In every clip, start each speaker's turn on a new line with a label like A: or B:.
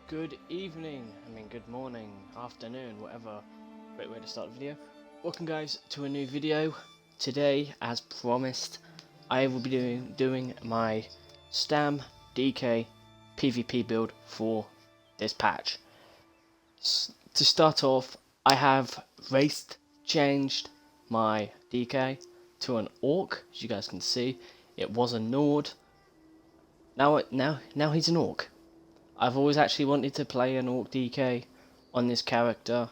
A: Good evening, good morning, afternoon, whatever great way to start the video. Welcome guys to a new video. Today, as promised, I will be doing my Stam DK PvP build for this patch. To start off, I have changed my DK to an Orc. As you guys can see, it was a Nord. Now he's an Orc. I've always actually wanted to play an Orc DK on this character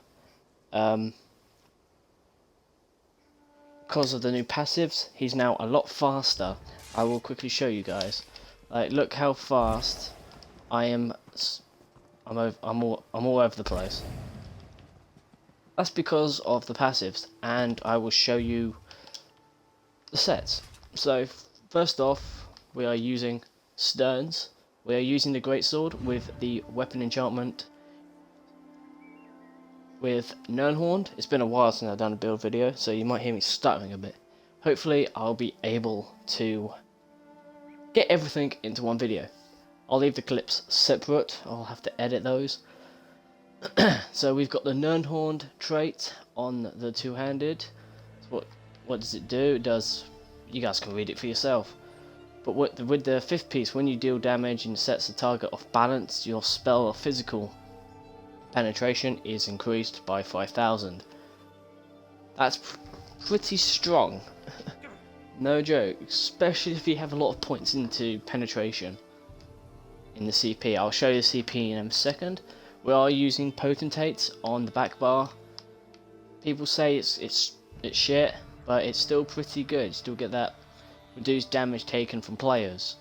A: because of the new passives. He's now a lot faster. I will quickly show you guys. Like, look how fast I am. I'm all over the place. That's because of the passives, and I will show you the sets. So first off, we are using Sterns. We are using the Greatsword with the weapon enchantment with Nirnhorn. It's been a while since I've done a build video, so you might hear me stuttering a bit. Hopefully I'll be able to get everything into one video. I'll leave the clips separate, I'll have to edit those. So we've got the Nirnhorn trait on the two-handed. What does it do? It does, you guys can read it for yourself. But with the fifth piece, when you deal damage and sets the target off balance, your spell or physical penetration is increased by 5,000. That's pretty strong. No joke, especially if you have a lot of points into penetration in the CP. I'll show you the CP in a second. We are using potentates on the back bar. People say it's shit, but it's still pretty good. You still get that reduced damage taken from players.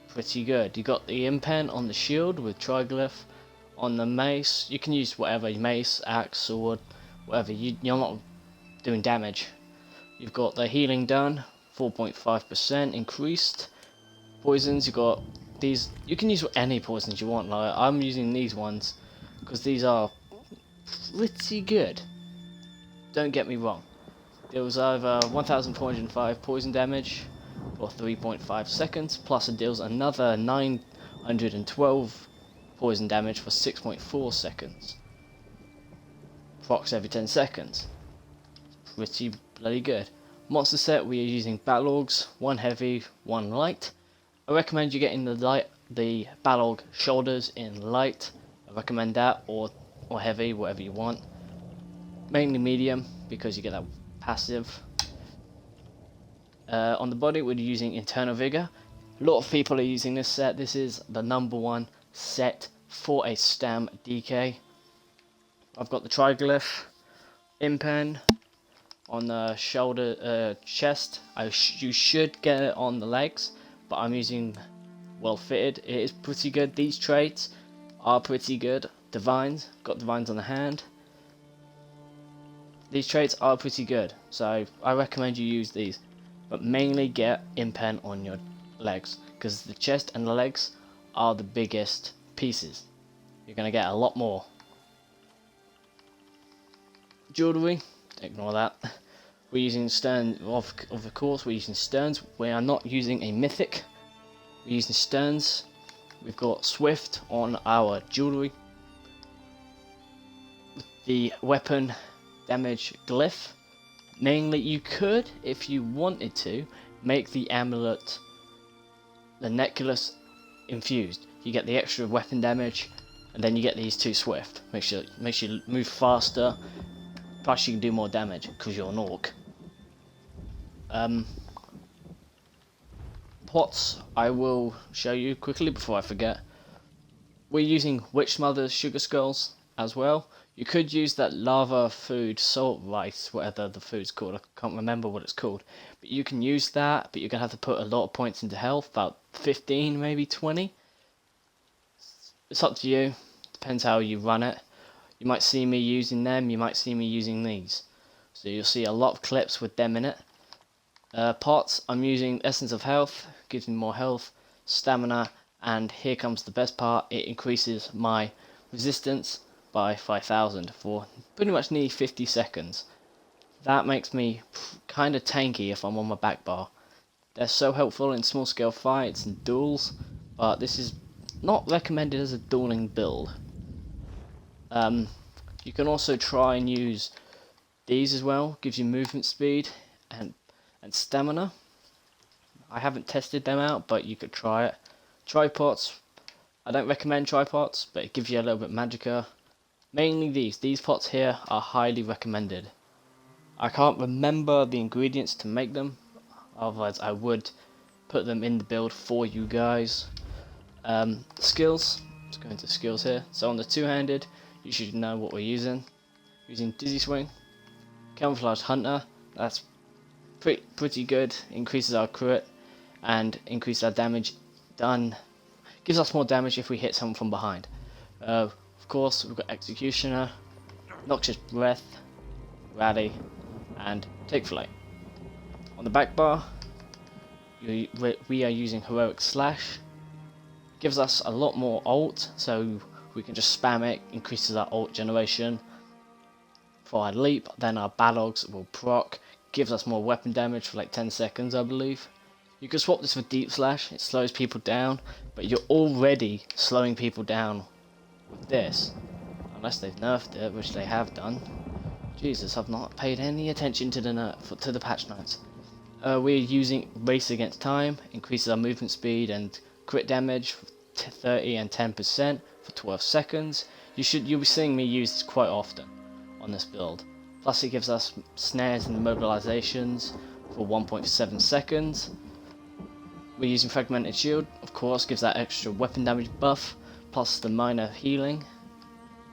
A: Pretty good. You got the impen on the shield with triglyph. On the mace, you can use whatever, mace, axe, sword, whatever. You're not doing damage. You've got the healing done, 4.5% increased. Poisons, you got these. You can use any poisons you want. Like, I'm using these ones because these are pretty good. Don't get me wrong. It was over 1,405 poison damage for 3.5 seconds, plus it deals another 912 poison damage for 6.4 seconds. Procs every 10 seconds. Pretty bloody good. Monster set, we are using Balorgs, one heavy, one light. I recommend you getting the Balorg shoulders in light. I recommend that, or heavy, whatever you want. Mainly medium, because you get that passive. On the body, we're using Internal Vigor. A lot of people are using this set. This is the #1 set for a Stam DK. I've got the triglyph impen on the shoulder, chest. You should get it on the legs, but I'm using well fitted. It is pretty good. These traits are pretty good. Divines, got divines on the hand. These traits are pretty good, so I recommend you use these, but mainly get impen on your legs, because the chest and the legs are the biggest pieces. You're going to get a lot more. Jewelry, ignore that. We're using Sterns, of course, we're using Sterns. We are not using a Mythic. We're using Sterns. We've got Swift on our jewelry. The weapon damage glyph. Mainly, you could, if you wanted to, make the amulet, the necklace, infused. You get the extra weapon damage, and then you get these two Swift. Makes you move faster. Plus, you can do more damage because you're an Orc. Pots, I will show you quickly before I forget. We're using Witch Mother's Sugar Skulls as well. You could use that lava food, salt rice, whatever the food's called. I can't remember what it's called. But you can use that, but you're going to have to put a lot of points into health, about 15, maybe 20. It's up to you. Depends how you run it. You might see me using them, you might see me using these. So you'll see a lot of clips with them in it. Pots, I'm using Essence of Health, gives me more health, stamina, and here comes the best part, it increases my resistance by 5,000 for pretty much nearly 50 seconds. That makes me kind of tanky if I'm on my back bar. They're so helpful in small scale fights and duels, but this is not recommended as a dueling build. You can also try and use these as well. Gives you movement speed and stamina. I haven't tested them out, but you could try it. Tripods, I don't recommend tripods, but it gives you a little bit magicka. Mainly these pots here are highly recommended. I can't remember the ingredients to make them, otherwise I would put them in the build for you guys. Skills, let's go into skills here. So on the two-handed, you should know what we're using. Using Dizzy Swing, Camouflage Hunter, that's pretty good, increases our crit and increases our damage done. Gives us more damage if we hit someone from behind. Of course, we've got Executioner, Noxious Breath, Rally, and Take Flight. On the back bar, we are using Heroic Slash. Gives us a lot more ult, so we can just spam it, increases our ult generation. For our leap, then our Ballogs will proc, gives us more weapon damage for like 10 seconds, I believe. You can swap this for Deep Slash, it slows people down, but you're already slowing people down with this, unless they've nerfed it, which they have done. Jesus, I've not paid any attention to the patch notes. We're using Race Against Time, increases our movement speed and crit damage for 30 and 10% for 12 seconds. You'll be seeing me use this quite often on this build. Plus it gives us snares and mobilizations for 1.7 seconds. We're using Fragmented Shield, of course, gives that extra weapon damage buff, plus the minor healing,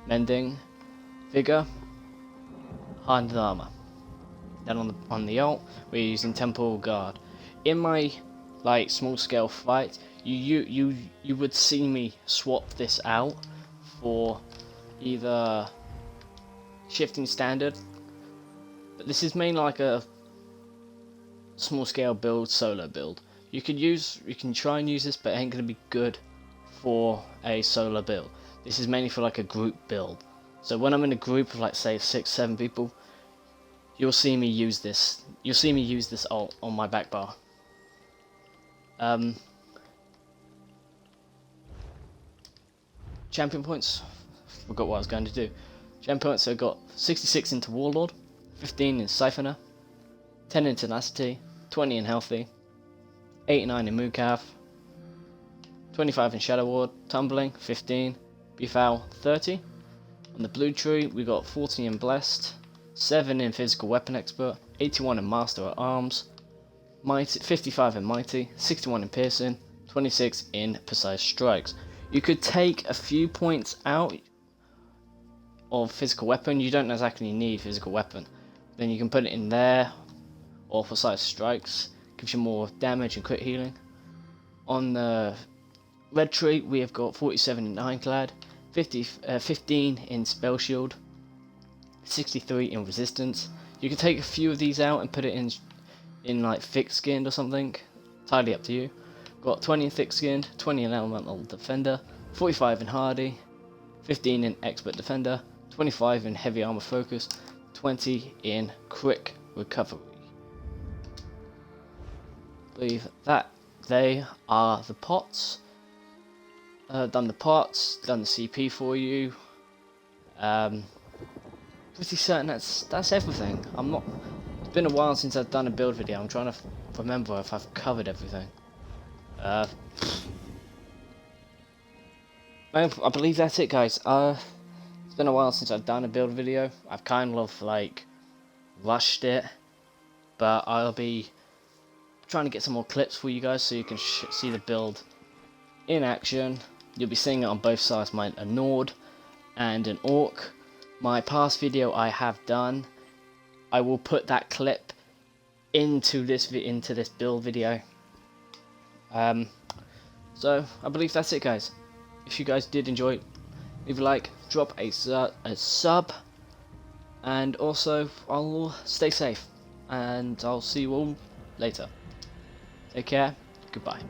A: mending, vigor, hardened armor. Then on the ult, we're using Temporal Guard. In my small scale fight, you would see me swap this out for either Shifting Standard, but this is mainly like a small scale build, solo build. You can try and use this, but it ain't gonna be good for a solo build. This is mainly for like a group build. So when I'm in a group of like say 6-7 people, you'll see me use this. You'll see me use this ult on my back bar. Champion points. Forgot what I was going to do. Champion points. So I've got 66 into Warlord, 15 in Siphoner, 10 in Tenacity, 20 in Healthy, 89 in Mooncav, 25 in Shadow Ward, Tumbling, 15, Befoul, 30. On the blue tree, we got 40 in Blessed, 7 in Physical Weapon Expert, 81 in Master at Arms, 55 in Mighty, 61 in Piercing, 26 in Precise Strikes. You could take a few points out of Physical Weapon. You don't exactly need Physical Weapon. Then you can put it in there, or Precise Strikes. Gives you more damage and crit healing. On the red tree, we have got 47 in Ironclad, 15 in Spell Shield, 63 in Resistance. You can take a few of these out and put it in like Thick Skinned or something. Entirely up to you. Got 20 in Thick Skinned, 20 in Elemental Defender, 45 in Hardy, 15 in Expert Defender, 25 in Heavy Armor Focus, 20 in Quick Recovery. I believe that they are the pots. Done the pots, done the CP for you. Pretty certain that's everything. It's been a while since I've done a build video. I'm trying to remember if I've covered everything. I believe that's it, guys. It's been a while since I've done a build video. I've kind of rushed it, but I'll be trying to get some more clips for you guys so you can see the build in action. You'll be seeing it on both sides, a Nord and an Orc. My past video I have done, I will put that clip into this build video. So I believe that's it, guys. If you guys did enjoy it, leave a like, drop a sub, and also I'll stay safe, and I'll see you all later. Take care, goodbye.